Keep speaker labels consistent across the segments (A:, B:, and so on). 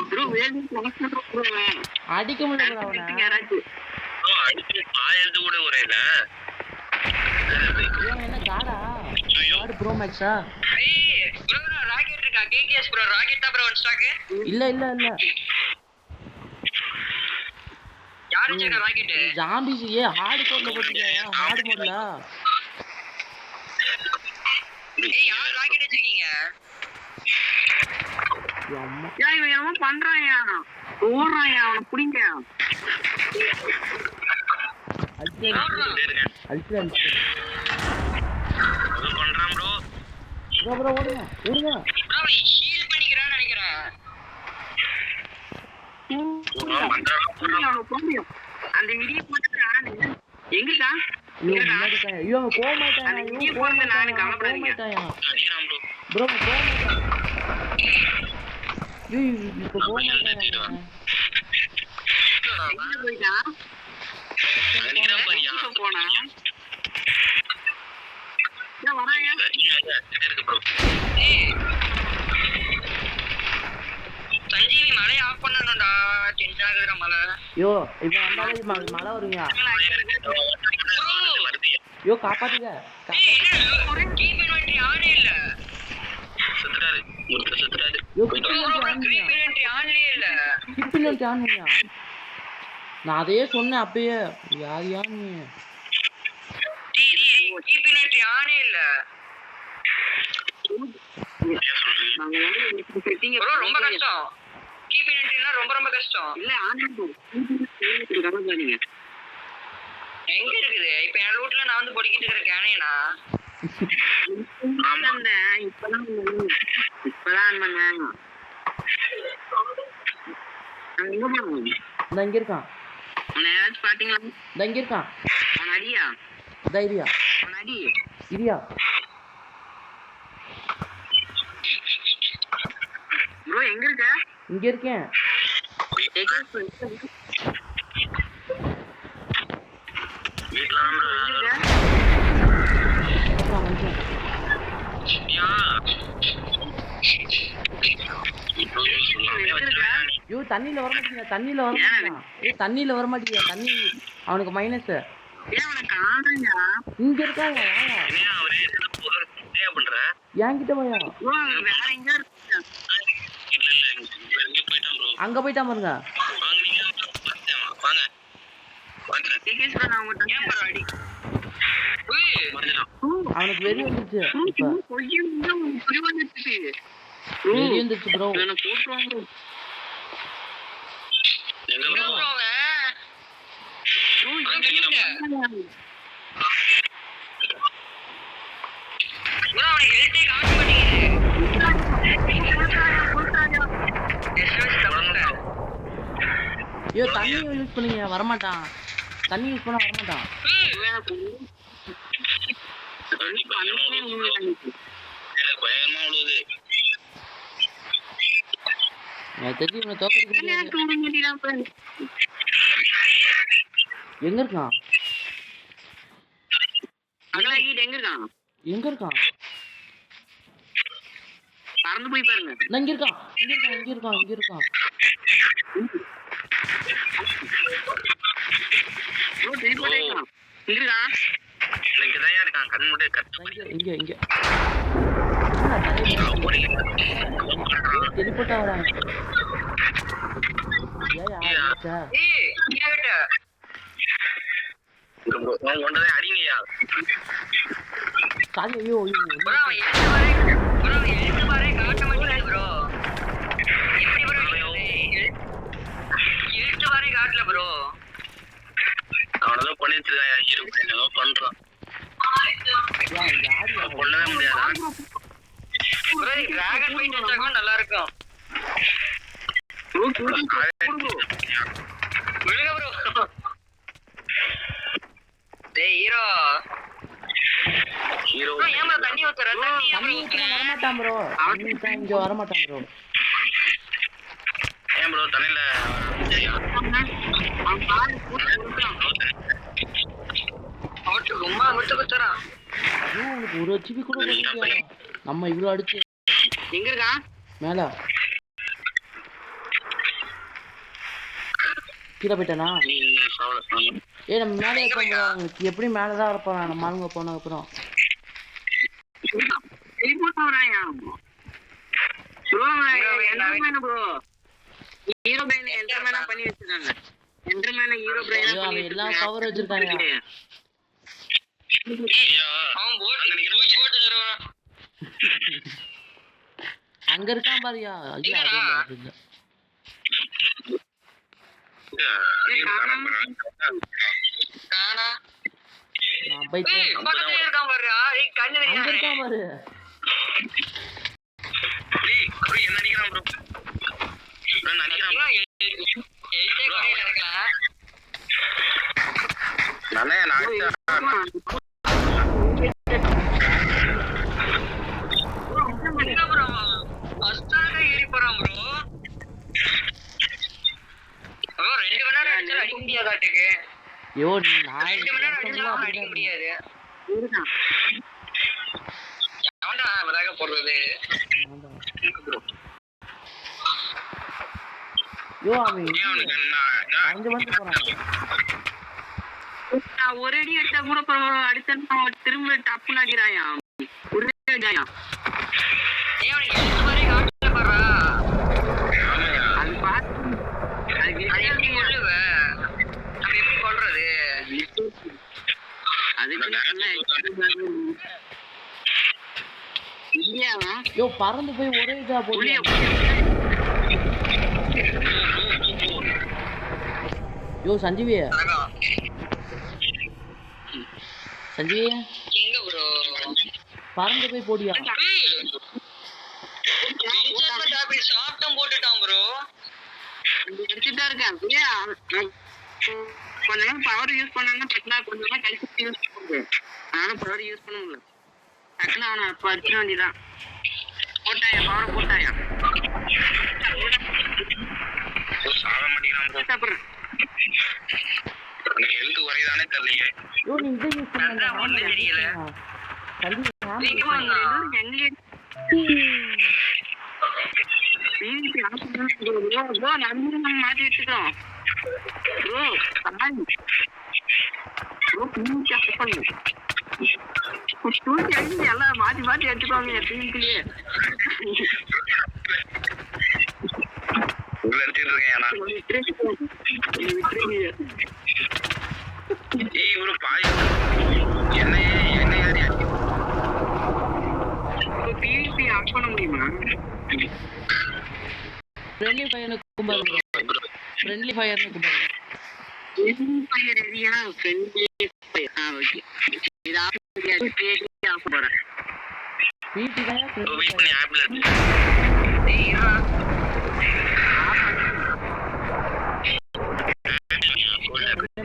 A: Bro வேணும் bro
B: அடிக்க முடியல ப்ரோ அவனை
A: ப்ரோ அடிச்சு ஆயிரத்து கூட ஒரேல
B: இவன் என்ன காடா காட் ப்ரோ மேக்ஸா
C: ஏய் ப்ரோ ராக்கெட் இருக்கா கேகேஎஸ் ப்ரோ ராக்கெட் தான் ப்ரோ ஒன் ஸ்டாக்
B: இல்ல
C: யாரு வச்சிருக்கா ராக்கெட்
B: ஜாம்பிஸ் ஏ ஹார்ட் கோட்ல போட்டுருக்கீங்க ஹார்ட் மோட்ல
C: ஏய் யார் ராக்கெட் வச்சிருக்கீங்க
B: அம்மா
A: ஏய் இவன் என்ன பண்றான்யா ஓடுறான்யா அவனை புடிங்க
B: அல்ட்ரா
A: பண்றான் ப்ரோ
B: ப்ரோ ஓடுங்க
C: ப்ரோ ஹீல் பண்ணிக்கறான்னு நினைக்கிறேன்
A: அந்த இடிய போட்டு எங்கடா
B: முன்னாடி தான் ஐயோ போக மாட்டாயா ஐயோ போக மாட்டாயா ப்ரோ போக மாட்டாயா ஏய் இப்போ போக மாட்டாயா
A: போயிட்டா போனா வராயா
C: சஞ்சீவி மலை ஆஃப் பண்ணனும்டா டென்ஷன் ஆகுதுடா மலை
B: யோ இப்போ வந்தாலே மழை வருங்க யோ காப்பாத்துங்க
C: கீப் இன்வென்டரி ஆனே இல்ல
A: சுத்துறாரு
B: யோ
C: கீப் இன்வென்டரி ஆன்லயே இல்ல
B: கிப்பினல் ஆன்னியா நான் அதே சொன்னேன் அப்பயே யார் நீ
C: கீப் இன்வென்டரி ஆனே இல்ல ப்ரோ ரொம்ப கஷ்டம் கீப் இன்வென்டரினா ரொம்ப கஷ்டம்
A: இல்ல ஆனது நீங்க
C: எங்க இருக்குது இப்போ என் ரூட்ல நான் வந்து பொடிக்கிட்டு இருக்கற கேனேனா
A: ஆமாண்டா இப்பதான் பண்ணேன்
B: இங்க இருக்கான்
A: அவனை யாராச்சும் பாத்தீங்களா
B: இங்க இருக்கான்
A: அவன் அடியா
B: தைரியா
A: அவன் அடி
B: இரியா
A: ப்ரோ எங்க இருக்க
B: இங்க இருக்கேன் யோ தண்ணியில வர மாட்டீங்க தண்ணியில வர மாட்டீங்க தண்ணி அவனுக்கு மைனஸ் இங்க இருக்காங்க என்கிட்ட போயா அங்க போயிட்டா பாருங்க அவனுக்கு வெறி வந்துச்சு வெறி வந்துச்சு ப்ரோ ஐயோ தண்ணி யூஸ் பண்ணீங்க வரமாட்டான் தண்ணி யூஸ் பண்ண வரமாட்டான் எங்க இருக்கான் எங்க இருக்கான்
A: பறந்து போய் பாருங்க
B: இங்க இருக்கான் இங்க டெலிபோர்ட் ஆவறாங்க
A: அடிங்கயா
B: சாரி ஐயோ
C: ப்ரோ
A: அவனதான் பண்ணி வச்சிருக்கான் பண்றான் கொள்ளவே முடியாது
C: டிராகன் ஃபைட் வச்சாங்க நல்லா இருக்கும் விழுங்க ப்ரோ டேய் ஹீரோ ஏமா தண்ணி ஊத்துற தண்ணி
B: வர மாட்டான் ப்ரோ இங்க வர மாட்டான் ப்ரோ
A: ஏன் ப்ரோ தண்ணில
C: ரொம்ப விட்டு குத்துறான்
B: ஒரு ஹெச்பி கூட நம்ம இவ்வளவு அடிச்சு
A: எங்க இருக்கா
B: மேல கீழே போயிட்டானா? ஏய் நம்ம மேலே இருப்போம். எப்படி மேலதான் இருப்போம் நம்ம ஆளுங்க போன அப்புறம்.
A: டெலிபோர்ட் ஆவறாயா bro? Enderman bro, Herobrine எண்டர்மேனா பண்ணி வச்சிருக்காங்க. எண்டர்மேன ஹீரோ பிரெயினா
B: ஐயோ,
A: பண்ணி
B: அவன் எல்லாம் பவர் வச்சிருக்காங்க.
C: அவன் போட் தூக்கி போட்டு தருவான்.
B: அங்க இருக்கான் பாரியா? ஐயோ அது இல்ல.
C: காணா
B: நான் போயிட்டு
C: பக்கத்துல இருக்கான் பாருடா. ஏய் கண்ணு
B: அங்க
C: தெரியாதே.
B: இருக்கான் பாரு.
C: ஏய் குடி என்ன நினைக்கிறான் ப்ரோ? நான் நினைக்கிறான் 8 கோடி நடக்கலாம்.
D: நானே
C: ப்ரோ அஸ்டாக ஏறி போறான் ப்ரோ. ப்ரோ 2 மணி நேரம் அடிச்சா அடிக்க முடியாதாட்டுக்கு.
B: ஐயோ நான்
C: 2 மணி நேரம் அடிச்சா அடிக்க முடியாது. எவன்டா வராக போடுறது?
B: ஐயோ அவன் அங்க வந்து போறான்.
A: ஒரு அடி அடிச்சா கூட அடுத்த திரும்ப டப்புன்னு அடிக்கிறாயா. ஒரே அடியா
C: ஏய் அவன் எழுத்து மாதிரி காட்டுல பாறா.
A: அது பார்த்து
C: அது எப்படி கொல்லுவ? நம்ம எப்படி கொல்றது?
B: ஐயோ பறந்து போய் ஒரே இதா போய் யோ சஞ்சீவி சஞ்சீவி
C: எங்க ப்ரோ
B: பறந்து போய் போடியா?
C: சாப்பிட்டம் போட்டுட்டான் ப்ரோ.
A: எடுத்துட்டா இருக்கேன். கொஞ்ச நேரம் பவர் யூஸ் பண்ணாங்கன்னா டக்குனா கொஞ்ச நேரம் கழிச்சு யூஸ் பண்ணுவேன். அதனால பவர் யூஸ் பண்ண முடியல. டக்குனா அவனை அப்ப அடிச்சிட வேண்டியதான். போட்டாயா பவர் போட்டாயா?
D: சாக மாட்டேங்கிறான்
A: சாப்பிடுறேன்.
D: ஹெல்த் குறைதானே தெரியலையே.
B: யோ நீ இதை யூஸ் பண்ணா
C: ஒண்ணு தெரியல.
B: சஞ்சீவி
A: மாத்தி வச்சுக்கோம் ப்ரோ. எல்லாம் மாத்தி மாத்தி எடுத்துக்கோங்க என் டீமுக்குள்ளேயே.
D: உள்ள அடிச்சிட்டு இருக்கேன் நான். ஏய் இவரு பாய் என்ன ஏரியா
A: டிவி ஆஃப் பண்ண முடியுமா?
B: ஃப்ரெண்ட்லி ஃபயர்னு கும்பாரு. ஃப்ரெண்ட்லி ஃபயர்னு கும்பாரு.
A: Fire area friendly fire. Okay இது ஆஃப் போறேன்.
B: பிடி தான்
D: வெயிட் பண்ணி ஆப்ல இருக்கு.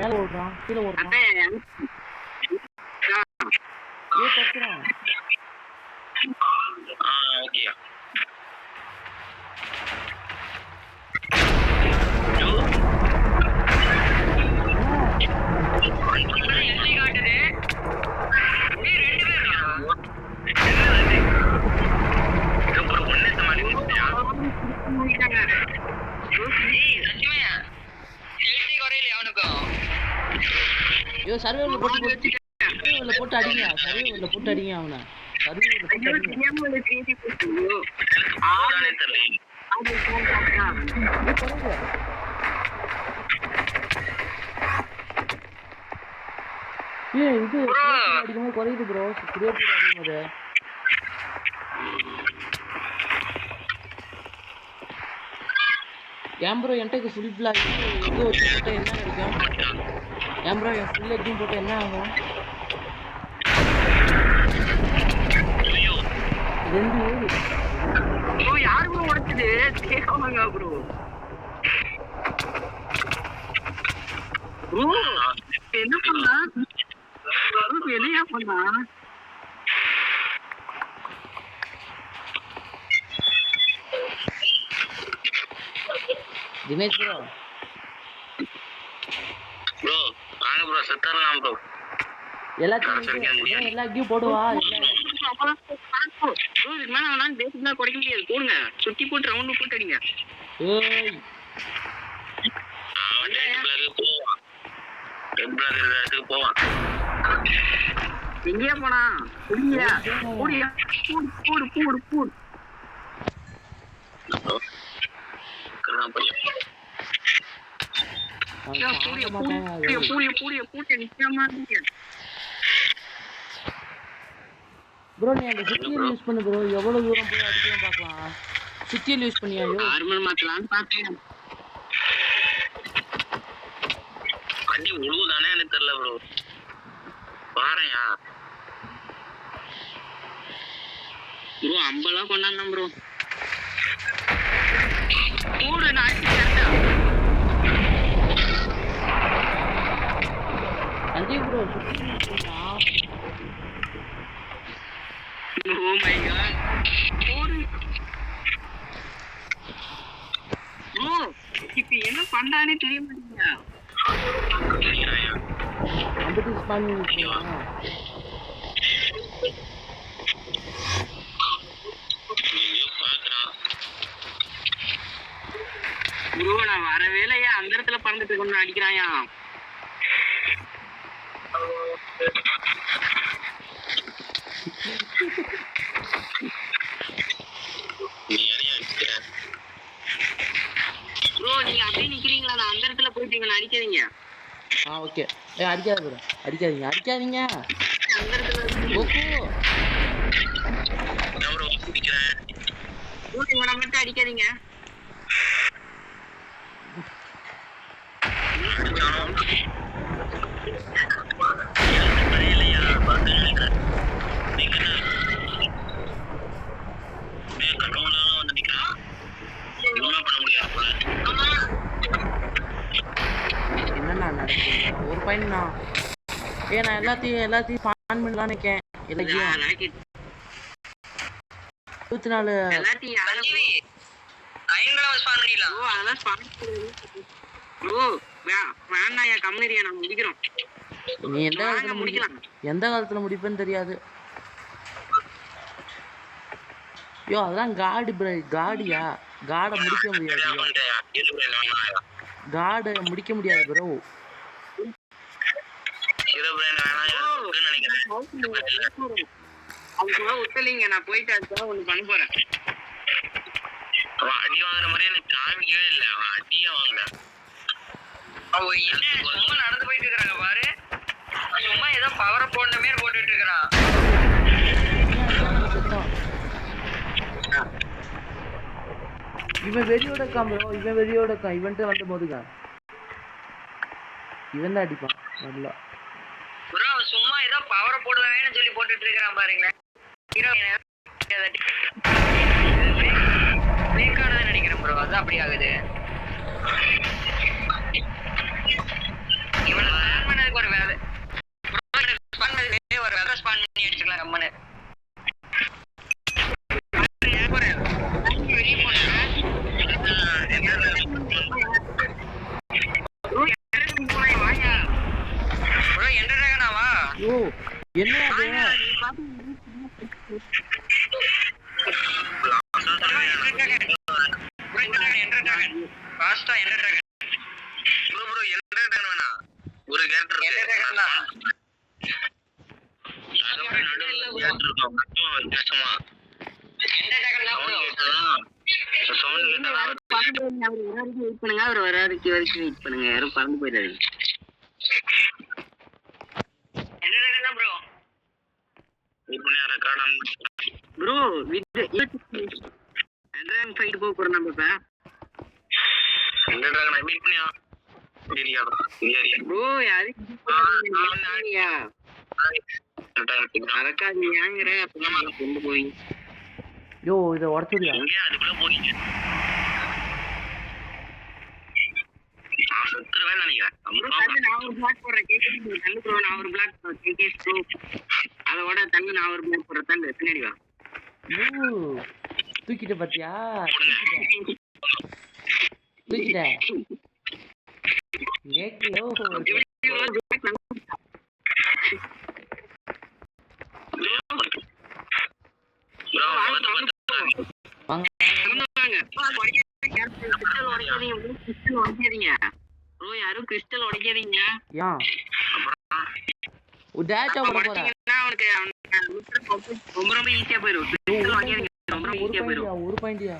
B: மேல ஓடுறான் கீழே ஓடுறான். ஏ பத்துறான்.
D: ஓகே
C: எல்லை காட்டுது. ஏய் 2 பேர்
D: ஒரு ஒண்ணே சமாளி முடிச்சியா?
C: ஏய் சத்தியமே ஹெல்த் குறையில அவனுக்கும்.
B: ஐயோ சர்வேல போட்டு அடிங்க. சர்வேல போட்டு அடிங்க அவனை. சர்வேல போட்டு அடிங்க.
D: ஆளே தெரியல.
B: ஏய் இது அடிக்கும்போது குறையுது ப்ரோ. கிரியேட்டிவ் அடிக்கும்போது ஏன் ப்ரோ என்கிட்ட ஃபுல் பிளாக் எங்கே வச்சு போட்டால் என்ன கிடைக்கும்? ஏன் ப்ரோ என் ஃபுல் எக்ஸும் போட்டால் என்ன ஆகும்? 2
A: ப்ரோ யாருமே உடைச்சது கேட்காமங்க ப்ரோ. ப்ரோ என்ன பண்ணா? என்னையா பண்ணா?
B: தினேஷ் ப்ரோ
D: ப்ரோ வாங்க ப்ரோ செத்தறலாம் ப்ரோ.
B: எல்லாத்தையும் போடுவா.
A: இதுக்கு மேல அவனால பேசிக்கா குறைக்க முடியாது. போடுங்க சுத்தி போட்டு ரவுண்டு போட்டு அடிங்க.
B: ஏய்
D: அவன் ரெட் பிளாக் இருக்கிற இடத்துக்கு போவான்.
A: எங்கேயா போனா புடியா புடியா பூடு பூடு பூடு
D: கருணா பையன்.
B: ப்ரோ நீ அந்த சுத்தியல் யூஸ் பண்ணு ப்ரோ, எவ்வளவு தூரம் போய் அடிக்கலாம் பார்க்கலாம். சுத்தியல் யூஸ் பண்ணியா?
A: நார்மல் மாத்தலாம்னு பார்த்தேன்.
D: அடி உழுவுதானே எனக்கு தெரியல ப்ரோ. பாறையா
A: ப்ரோ அம்பெல்லாம் கொண்டாந்தேன் ப்ரோ. பூடு
B: அஞ்சு ப்ரோ சுத்தியல் யூஸ் பண்ணா.
A: Oh my god. Bro, இப்ப என்ன பண்றானே தெரிய மாட்டேங்குது.
B: அம்பது ஸ்பான் பண்ணியா?
A: ப்ரோ நான் வர வேலையா அந்த இடத்துல பறந்துட்டு கொண்டு அடிக்கிறாயா. ப்ரோ நீங்க அப்படியே நிக்கிறீங்களா? நான் அந்த இடத்துல போயிட்டு அடிக்காதீங்க.
B: ஓகே. அடிக்காத ப்ரோ, அடிக்காதீங்க அடிக்காதீங்க.
A: அந்த இடத்துல
B: ஓகே
D: நான் ப்ரோ குடிக்கிறேன்.
A: பூட்டி இவனை மட்டும் அடிக்காதீங்க.
D: இல்லையா பார்த்து நினைக்கிறேன். வந்து நிக்கிறான். ஒன்றும் பண்ண முடியாது போல.
B: என்னண்ணா நடக்குது? ஒரு பையனா நான் எல்லாத்தையும் ஸ்பான் பண்ணலான்னு இருக்கேன். எல்லாத்தையும் 24
A: எல்லாத்தையும் வேண்டாயா கம்யூனிட்டியா நம்ம முடிக்கிறோம்.
B: நீ எந்த காலத்துல முடிப்பேன்னு தெரியாது. ஐயோ அதெல்லாம் காடியா காடை முடிக்க முடியாது. காடை முடிக்க முடியாது ப்ரோ.
A: அதுக்குள்ள ஒத்தலைங்க நான் போயிட்டு அதுக்காக ஒண்ணு பண்ண போறேன்.
D: அவன் அடி வாங்குற மாதிரி எனக்கு காமிக்கவே இல்லை. அவன் அடியே வாங்கல.
C: சும்மா நடந்து போயிட்டு இருக்காங்க பாரு. சும்மா ஏதோ பவரை போடுற மாதிரி போட்டுட்டு இருக்கிறான்.
B: இவன் வெறியோட இருக்கான் ப்ரோ. இவன் வெறியோட இருக்கான். இவன்ட்டு வந்து போதுங்க இவன் தான் அடிப்பான் நல்லா.
C: ப்ரோ சும்மா ஏதோ பவரை போடுவேன்னு சொல்லி போட்டுட்டு இருக்கிறான் பாருங்களேன். நினைக்கிறேன் ப்ரோ. அது அப்படி ஆகுது. இவனை ஸ்பான் பண்ணதுக்கு ஒரு வேலை. ஒரு வேலை ஸ்பான் பண்ணி அடிச்சுக்கலாம் கம்மனு.
B: என்ன
D: ஒரு கேரக்டர்
A: அவர் வராதுக்கு வரைக்கும் வெயிட் பண்ணுங்க. யாரும் பறந்து போயிடாது. ப்ரோ வித் அண்ட்ரான் ஃபைட் போக போறோம் நம்ம இப்ப. ப்ரோ யாரு மறக்காதீங்கிற அப்பதான் கொண்டு போய்
B: யோ இதை உடச்சுடியா?
D: அதுக்குள்ள போறீங்க
A: நான் ஒரு பிளாக் போடுறேன். தள்ளு ப்ரோ நான் ஒரு பிளாக் ப்ரோ. அதோட தள்ளு நான் ஒரு பிளாக் போடுறேன். தள்ளு பின்னாடி வா.
B: தூக்கிட்ட பாத்தியா? தூக்கிட்ட
A: யாரும் கிறிஸ்டல் உடைக்காதீங்க.
B: டேட்டா போட போறேன்
A: படிச்சீங்கன்னா அவனுக்கு ரொம்ப ரொம்ப ஈஸியா போயிடும்.
B: ஒரு
A: ரொம்ப ஈஸியா போயிடும்.
B: பாயிண்டியா